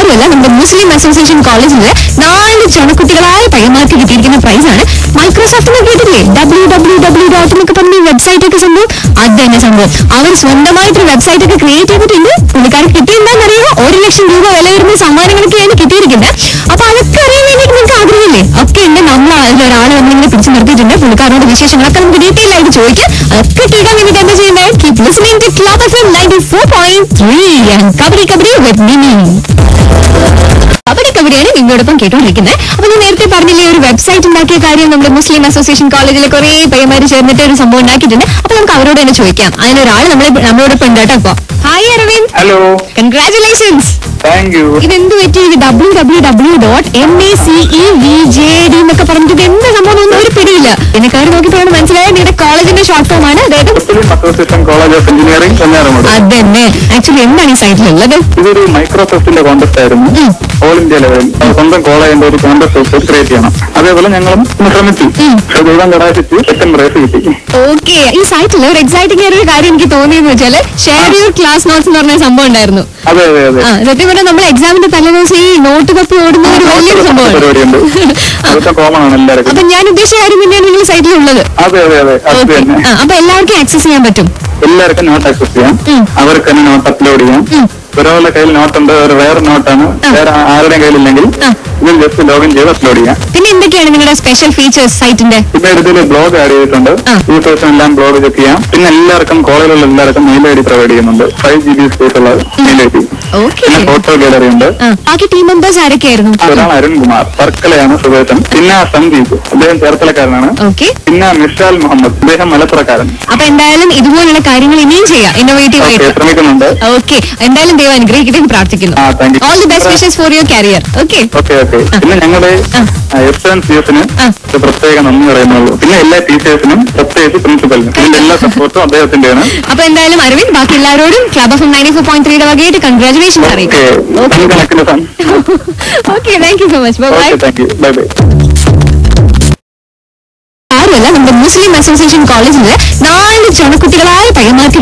ആരുമല്ല, നമ്മുടെ മുസ്ലിം അസോസിയേഷൻ കോളേജിലെ 4 ചുണക്കുട്ടികളായ പയ്യന്മാർക്ക് കിട്ടിയിരിക്കുന്ന പ്രൈസാണ്. മൈക്രോസോഫ്റ്റിനെ കേട്ടില്ലേ, www. എന്നൊക്കെ പറഞ്ഞ വെബ്സൈറ്റ് ഒക്കെ സംഭവം, അത് തന്നെ സംഭവം. അവർ സ്വന്തമായിട്ടൊരു വെബ്സൈറ്റ് ഒക്കെ ക്രിയേറ്റ് ചെയ്തിട്ടുണ്ട്. പുള്ളിക്കാർക്ക് കിട്ടിയെന്താണെന്നറിയുമോ, 1 ലക്ഷം രൂപ വില വരുന്ന സമ്മാനങ്ങളൊക്കെയാണ് കിട്ടിയിരിക്കുന്നത്. അപ്പൊ അതൊക്കെ അറിയാൻ വേണ്ടിയിട്ട് നിങ്ങൾക്ക് ആഗ്രഹമില്ലേ? ഒക്കെ ഉണ്ട്. നമ്മൾ അതിലൊരാൾ നമ്മളിങ്ങനെ പിടിച്ചു നിർത്തിയിട്ടുണ്ട്. പുള്ളിക്കാരോട് വിശേഷങ്ങളൊക്കെ നമുക്ക് ഡീറ്റെയിൽ ആയിട്ട് ചോദിക്കാം. അതൊക്കെ കേൾക്കാൻ വേണ്ടിയിട്ട് എന്താ ചെയ്യുന്നത്? Keep listening to club FM 94.3 and kabaddi kabaddi with Mini. കബഡിയാണ് നിങ്ങളോടൊപ്പം കേട്ടോണ്ടിരിക്കുന്നത്. അപ്പൊ ഞാൻ നേരത്തെ പറഞ്ഞില്ലേ, ഒരു വെബ്സൈറ്റ് ഉണ്ടാക്കിയ കാര്യം നമ്മുടെ മുസ്ലിം അസോസിയേഷൻ കോളേജിലെ കുറെ പയ്യന്മാർ ചേർന്നിട്ട് ഒരു സംഭവം ഉണ്ടാക്കിയിട്ടുണ്ട്. അപ്പൊ നമുക്ക് അവരോട് തന്നെ ചോദിക്കാം. അതിനൊരാൾ നമ്മളോടൊപ്പം ഉണ്ട് കേട്ടോ. ഇപ്പൊ hi Aravind. Hello, congratulations. Thank you. ഇതെന്ത് പറ്റി? www.macevjd എന്നൊക്കെ പറഞ്ഞിട്ട് എന്ത് സംഭവം ഒന്നും ഒരു പിടിയില്ല. എന്നെ കാര്യം നോക്കിയപ്പോഴാണ് മനസ്സിലായത് നിങ്ങളുടെ കോളേജിന്റെ ഷോർട്ട് ഫോം ആണ്. അതായത് association college of engineering Kanyakumari. അതന്നെ. ആക്ച്വലി എന്താണ് ഈ സൈറ്റിലുള്ളത്? ഇതൊരു മൈക്രോസോഫ്റ്റിന്റെ കോൺടെസ്റ്റ് ആയിരുന്നു. ഓൾ ഇന്ത്യ ലെവലിൽ സ്വന്തം കോളേജിന്റെ ഒരു കോൺടെസ്റ്റ് ക്രിയേറ്റ് ചെയ്യണം. അതേപോലെ ഞങ്ങളും ശ്രമിച്ചു. ദൈവം കടാശിച്ച് സെക്കൻഡ് പ്രൈസ് കിട്ടി. ഓക്കെ. ഈ സൈറ്റിൽ ഒരു എക്സൈറ്റിംഗ് ആയ ഒരു കാര്യം എനിക്ക് തോന്നിയെന്ന് വെച്ചാല് ഷെയർ യുവർ ക്ലാസ് നോട്ട്സ് എന്ന് പറഞ്ഞ സംഭവം ഉണ്ടായിരുന്നു. അതെ അതെ അതെ. സത്യം പറഞ്ഞാൽ നമ്മൾ എക്സാമിന്റെ തലേദിവസം ഈ നോട്ട് കപ്പി ഓടുന്ന ഒരു വലിയൊരു സംഭവം പരിപാടിയുണ്ട്. അതൊക്കെ കോമൺ ആണ് എല്ലാവർക്കും. അപ്പൊ ഞാൻ ഉദ്ദേശിച്ച കാര്യം തന്നെയാണ് നിങ്ങൾ സൈറ്റിലുള്ളത്. അതെ അതെ അതെ, അത് തന്നെ. അപ്പൊ എല്ലാവർക്കും ആക്സസ് ചെയ്യാൻ പറ്റും. എല്ലാവർക്കും നോട്ട് ആക്സസ് ചെയ്യാം. അവർക്ക് തന്നെ നോട്ട് അപ്ലോഡ് ചെയ്യാം. ഒരാളുടെ കയ്യിൽ നോട്ടുണ്ട്, ഒരു വേറെ നോട്ടാണ്, വേറെ ആരുടെയും കയ്യിലില്ലെങ്കിൽ ഇതിൽ ജസ്റ്റ് ലോഗിൻ ചെയ്ത് അപ്ലോഡ് ചെയ്യാം. പിന്നെ എന്തൊക്കെയാണ് നിങ്ങളുടെ സ്പെഷ്യൽ ഫീച്ചേഴ്സ് സൈറ്റിന്റെ? പിന്നെ ഇതിൽ ബ്ലോഗ് ആഡ് ചെയ്തിട്ടുണ്ട്. ഈ ദിവസം എല്ലാം ബ്ലോഗ് ചെക്ക് ചെയ്യാം. പിന്നെ എല്ലാവർക്കും കോളേജിലുള്ള എല്ലാവർക്കും മെയിൽ ഐ ഡി പ്രൊവൈഡ് ചെയ്യുന്നുണ്ട്. 5 GB സ്പേസ് ഉള്ള മെയിൽ ഐ ഡി. പിന്നെ ഫോട്ടോ ഗാലറി ഉണ്ട്. ബാക്കി ടീം മെമ്പേഴ്സ് ആരൊക്കെയായിരുന്നു? ഒരാൾ അരുൺകുമാർ, വർക്കലയാണ് സുഖേഷൻ. പിന്നെ സന്ദീപ്, അദ്ദേഹം ചേർത്തലക്കാരനാണ്. പിന്നെ മിഷാൽ മുഹമ്മദ്, അദ്ദേഹം മലപ്പുറക്കാരൻ. അപ്പൊ എന്തായാലും ഇതുപോലുള്ള കാര്യങ്ങൾ ഇനിയും ചെയ്യാം, ഇന്നോവേറ്റീവ് ആയിട്ട് ശ്രമിക്കുന്നുണ്ട്. ഓക്കെ, എന്തായാലും ദൈവം അനുഗ്രഹിക്കട്ടെ പ്രാർത്ഥിക്കുന്നു. All the best wishes for your career. Okay okay okay. പിന്നെ ഞങ്ങളുടെ എഫ്എൻസിഎസിന് പ്രത്യേക നന്ദി പറയുന്നുള്ളൂ. പിന്നെ എല്ലാ ടീച്ചേഴ്സിനും, പ്രത്യേകിച്ച് പ്രിൻസിപ്പലിനും, ഇതിന്റെ എല്ലാ സപ്പോർട്ടും അദ്ദേഹത്തിന്റെയാണ്. അപ്പൊ എന്തായാലും അരവിന്ദ്, ബാക്കി എല്ലാവരോടും ക്ലബ് FM 94.3 വകയായിട്ട് കൺഗ്രാറ്റുലേഷൻസ് അറിയിക്കും. Okay, thank you so much. Bye bye. Bye bye. ആരുമല്ല, നമ്മുടെ മുസ്ലിം അസോസിയേഷൻ കോളേജിലെ 4 ചുണക്കുട്ടികളായ പയ്യന്മാർക്ക്